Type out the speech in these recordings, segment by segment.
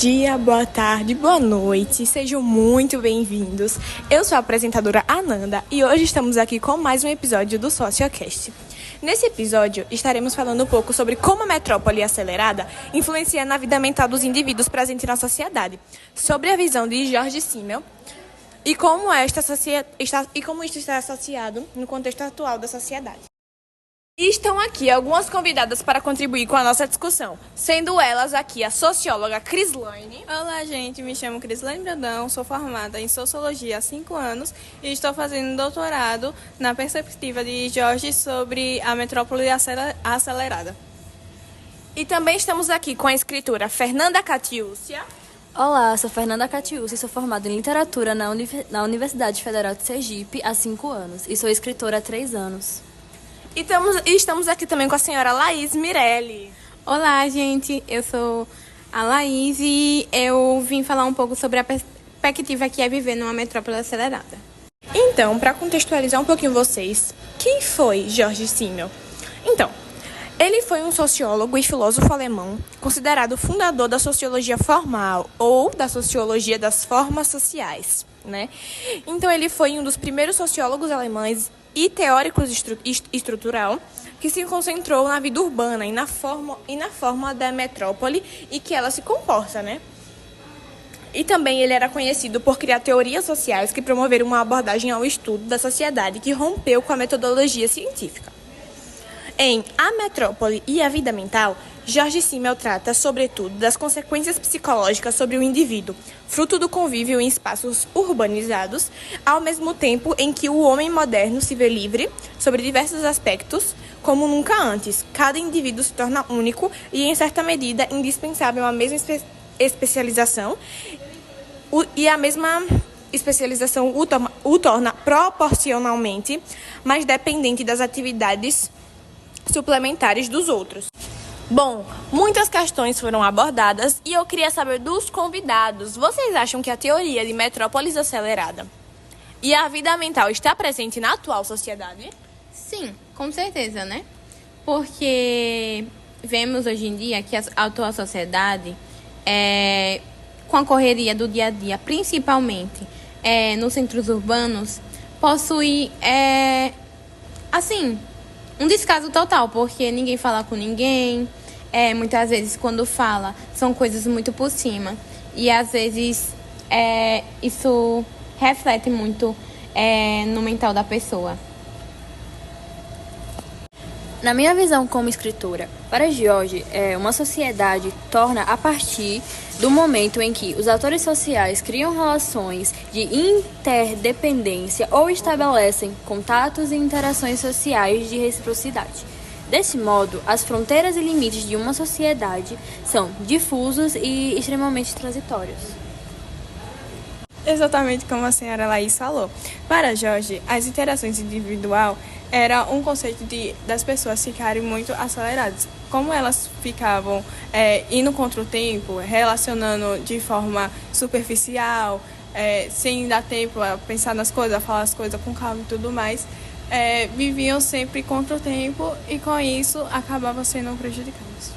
dia, boa tarde, boa noite, sejam muito bem-vindos. Eu sou a apresentadora Ananda e hoje estamos aqui com mais um episódio do SocioCast. Nesse episódio, estaremos falando um pouco sobre como a metrópole acelerada influencia na vida mental dos indivíduos presentes na sociedade, sobre a visão de George Simmel e como isto está associado no contexto atual da sociedade. E estão aqui algumas convidadas para contribuir com a nossa discussão, sendo elas aqui a socióloga Crislaine. Olá, gente, me chamo Crislaine Brandão, sou formada em Sociologia há 5 anos e estou fazendo doutorado na perspectiva de George sobre a metrópole acelerada. E também estamos aqui com a escritora Fernanda Catiúcia. Olá, sou Fernanda Catiúcia e sou formada em Literatura na Universidade Federal de Sergipe há 5 anos e sou escritora há 3 anos. E estamos aqui também com a senhora Laís Mirelli. Olá, gente. Eu sou a Laís e eu vim falar um pouco sobre a perspectiva que é viver numa metrópole acelerada. Então, para contextualizar um pouquinho vocês, quem foi George Simmel? Então, ele foi um sociólogo e filósofo alemão, considerado fundador da sociologia formal ou da sociologia das formas sociais, né? Então, ele foi um dos primeiros sociólogos alemães e teóricos estrutural que se concentrou na vida urbana e na forma da metrópole e que ela se comporta, né? E também ele era conhecido por criar teorias sociais que promoveram uma abordagem ao estudo da sociedade que rompeu com a metodologia científica. Em A Metrópole e a Vida Mental, George Simmel trata, sobretudo, das consequências psicológicas sobre o indivíduo, fruto do convívio em espaços urbanizados, ao mesmo tempo em que o homem moderno se vê livre sobre diversos aspectos, como nunca antes. Cada indivíduo se torna único e, em certa medida, indispensável à mesma especialização, e a mesma especialização o torna proporcionalmente mais dependente das atividades suplementares dos outros. Bom, muitas questões foram abordadas e eu queria saber dos convidados. Vocês acham que a teoria de metrópolis acelerada e a vida mental está presente na atual sociedade? Sim, com certeza, né? Porque vemos hoje em dia que a atual sociedade, com a correria do dia a dia, principalmente nos centros urbanos, possui, um descaso total, porque ninguém fala com ninguém. Muitas vezes, quando fala, são coisas muito por cima. E, às vezes, isso reflete muito no mental da pessoa. Na minha visão como escritora, para George, uma sociedade torna a partir do momento em que os atores sociais criam relações de interdependência ou estabelecem contatos e interações sociais de reciprocidade. Desse modo, as fronteiras e limites de uma sociedade são difusos e extremamente transitórios. Exatamente como a senhora Laís falou. Para George, as interações individuais era um conceito das pessoas ficarem muito aceleradas. Como elas ficavam indo contra o tempo, relacionando de forma superficial, sem dar tempo a pensar nas coisas, a falar as coisas com calma e tudo mais, viviam sempre contra o tempo e com isso acabavam sendo prejudicados.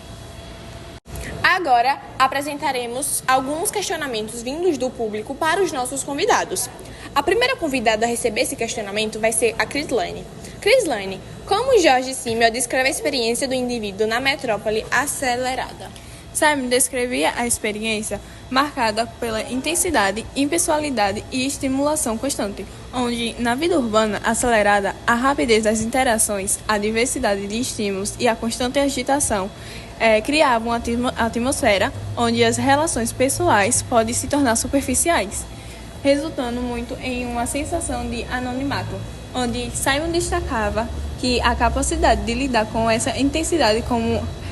Agora apresentaremos alguns questionamentos vindos do público para os nossos convidados. A primeira convidada a receber esse questionamento vai ser a Crislaine. Crislaine, como George Simmel descreve a experiência do indivíduo na metrópole acelerada? Simon descrevia a experiência marcada pela intensidade, impessoalidade e estimulação constante, onde, na vida urbana acelerada, a rapidez das interações, a diversidade de estímulos e a constante agitação criavam uma atmosfera onde as relações pessoais podem se tornar superficiais, resultando muito em uma sensação de anonimato, onde Simon destacava que a capacidade de lidar com essa intensidade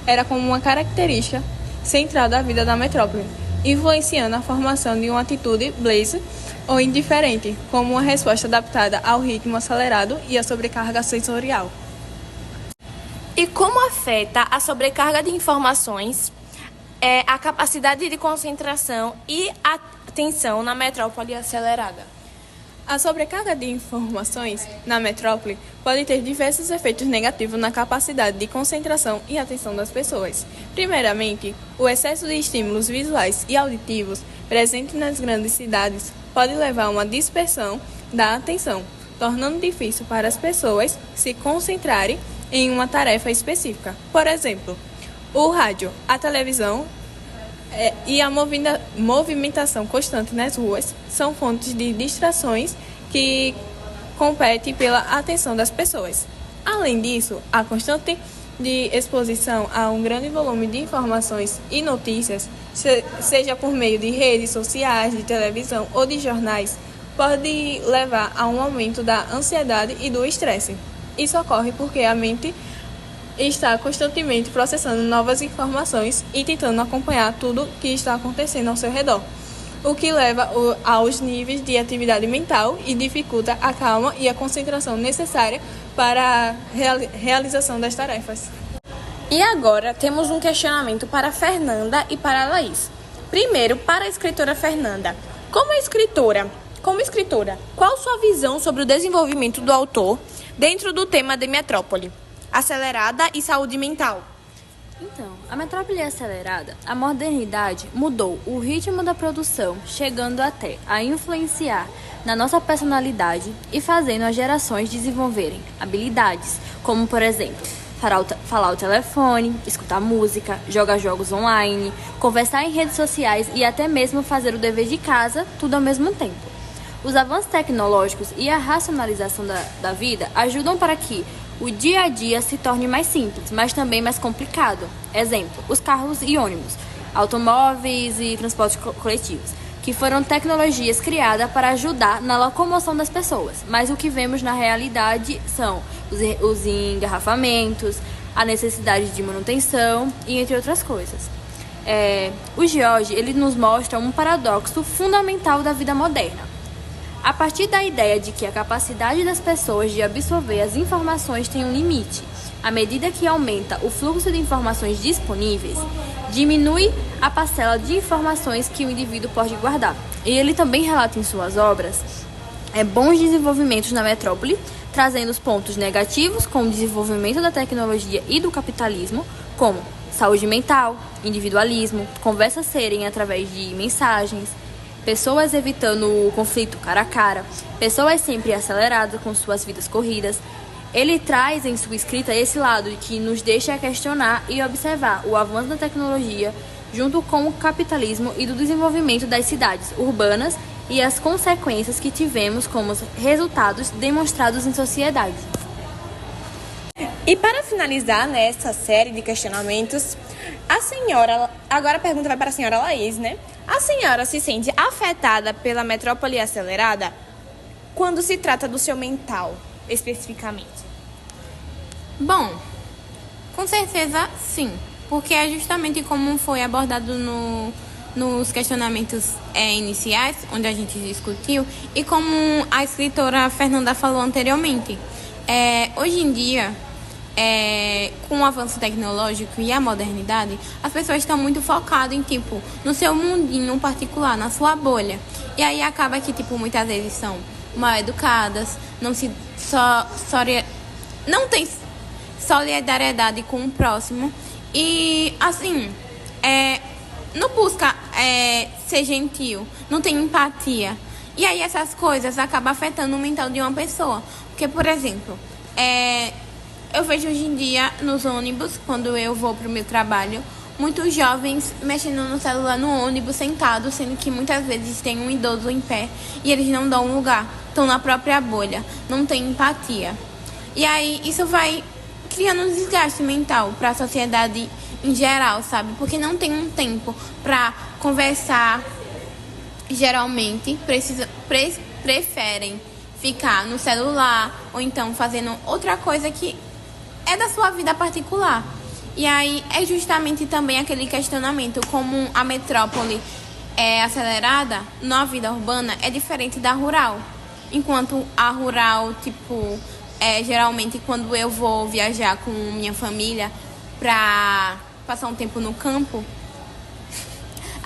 era como uma característica central da vida da metrópole, influenciando a formação de uma atitude blaze ou indiferente, como uma resposta adaptada ao ritmo acelerado e à sobrecarga sensorial. E como afeta a sobrecarga de informações, a capacidade de concentração e atenção na metrópole acelerada? A sobrecarga de informações na metrópole pode ter diversos efeitos negativos na capacidade de concentração e atenção das pessoas. Primeiramente, o excesso de estímulos visuais e auditivos presente nas grandes cidades pode levar a uma dispersão da atenção, tornando difícil para as pessoas se concentrarem em uma tarefa específica. Por exemplo, o rádio, a televisão e a movimentação constante nas ruas são fontes de distrações que competem pela atenção das pessoas. Além disso, a constante de exposição a um grande volume de informações e notícias, seja por meio de redes sociais, de televisão ou de jornais, pode levar a um aumento da ansiedade e do estresse. Isso ocorre porque a mente está constantemente processando novas informações e tentando acompanhar tudo que está acontecendo ao seu redor, o que leva aos níveis de atividade mental e dificulta a calma e a concentração necessária para a realização das tarefas. E agora temos um questionamento para a Fernanda e para a Laís. Primeiro, para a escritora Fernanda. Como escritora, qual sua visão sobre o desenvolvimento do autor dentro do tema de metrópole, acelerada e saúde mental? Então, a metrópole acelerada, a modernidade mudou o ritmo da produção, chegando até a influenciar na nossa personalidade e fazendo as gerações desenvolverem habilidades, como, por exemplo, falar ao telefone, escutar música, jogar jogos online, conversar em redes sociais e até mesmo fazer o dever de casa, tudo ao mesmo tempo. Os avanços tecnológicos e a racionalização da vida ajudam para que o dia a dia se torne mais simples, mas também mais complicado. Exemplo, os carros e ônibus, automóveis e transportes coletivos, que foram tecnologias criadas para ajudar na locomoção das pessoas. Mas o que vemos na realidade são os engarrafamentos, a necessidade de manutenção e entre outras coisas. O George, ele nos mostra um paradoxo fundamental da vida moderna. A partir da ideia de que a capacidade das pessoas de absorver as informações tem um limite, à medida que aumenta o fluxo de informações disponíveis, diminui a parcela de informações que o indivíduo pode guardar. E ele também relata em suas obras bons desenvolvimentos na metrópole, trazendo os pontos negativos, como o desenvolvimento da tecnologia e do capitalismo, como saúde mental, individualismo, conversas serem através de mensagens, pessoas evitando o conflito cara a cara, pessoas sempre aceleradas com suas vidas corridas. Ele traz em sua escrita esse lado que nos deixa questionar e observar o avanço da tecnologia junto com o capitalismo e do desenvolvimento das cidades urbanas e as consequências que tivemos como resultados demonstrados em sociedade. E para finalizar nessa série de questionamentos, agora a pergunta vai para a senhora Laís, né? A senhora se sente afetada pela metrópole acelerada quando se trata do seu mental, especificamente? Bom, com certeza sim, porque é justamente como foi abordado nos questionamentos iniciais, onde a gente discutiu, e como a escritora Fernanda falou anteriormente. Hoje em dia, com o avanço tecnológico e a modernidade, as pessoas estão muito focadas em, no seu mundinho particular, na sua bolha. E aí acaba que, muitas vezes são mal educadas, não tem solidariedade com o próximo e, assim, não busca ser gentil, não tem empatia. E aí essas coisas acabam afetando o mental de uma pessoa. Porque, por exemplo, eu vejo hoje em dia nos ônibus, quando eu vou para o meu trabalho, muitos jovens mexendo no celular no ônibus, sentados, sendo que muitas vezes tem um idoso em pé e eles não dão lugar, estão na própria bolha, não tem empatia. E aí isso vai criando um desgaste mental para a sociedade em geral, sabe? Porque não tem um tempo para conversar, geralmente preferem ficar no celular ou então fazendo outra coisa que é da sua vida particular. E aí é justamente também aquele questionamento, como a metrópole é acelerada, na vida urbana é diferente da rural. Enquanto a rural, geralmente quando eu vou viajar com minha família pra passar um tempo no campo,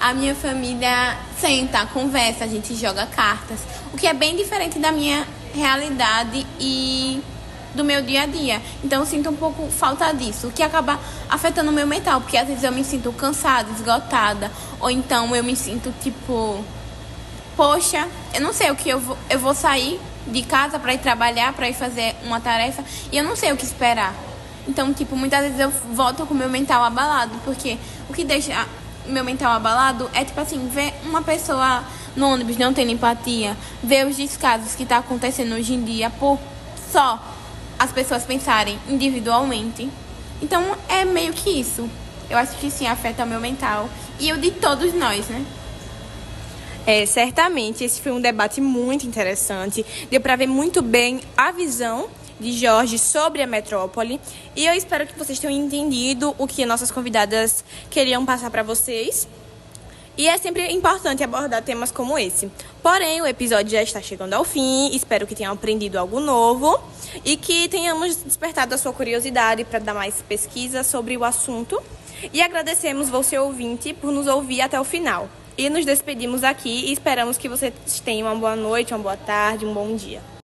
a minha família senta, conversa, a gente joga cartas, o que é bem diferente da minha realidade e do meu dia a dia. Então eu sinto um pouco falta disso, o que acaba afetando o meu mental, porque às vezes eu me sinto cansada, esgotada, ou então eu me sinto tipo, poxa, eu não sei o que eu vou sair de casa para ir trabalhar, para ir fazer uma tarefa, e eu não sei o que esperar. Então, tipo, muitas vezes eu volto com o meu mental abalado, porque o que deixa meu mental abalado é, tipo assim, ver uma pessoa no ônibus não tendo empatia, ver os descasos que tá acontecendo hoje em dia por só as pessoas pensarem individualmente. Então, é meio que isso. Eu acho que sim, afeta o meu mental e o de todos nós, né? Certamente, esse foi um debate muito interessante. Deu para ver muito bem a visão de Jorge sobre a metrópole. E eu espero que vocês tenham entendido o que nossas convidadas queriam passar para vocês. E é sempre importante abordar temas como esse. Porém, o episódio já está chegando ao fim. Espero que tenham aprendido algo novo e que tenhamos despertado a sua curiosidade para dar mais pesquisa sobre o assunto. E agradecemos você, ouvinte, por nos ouvir até o final. E nos despedimos aqui e esperamos que vocês tenham uma boa noite, uma boa tarde, um bom dia.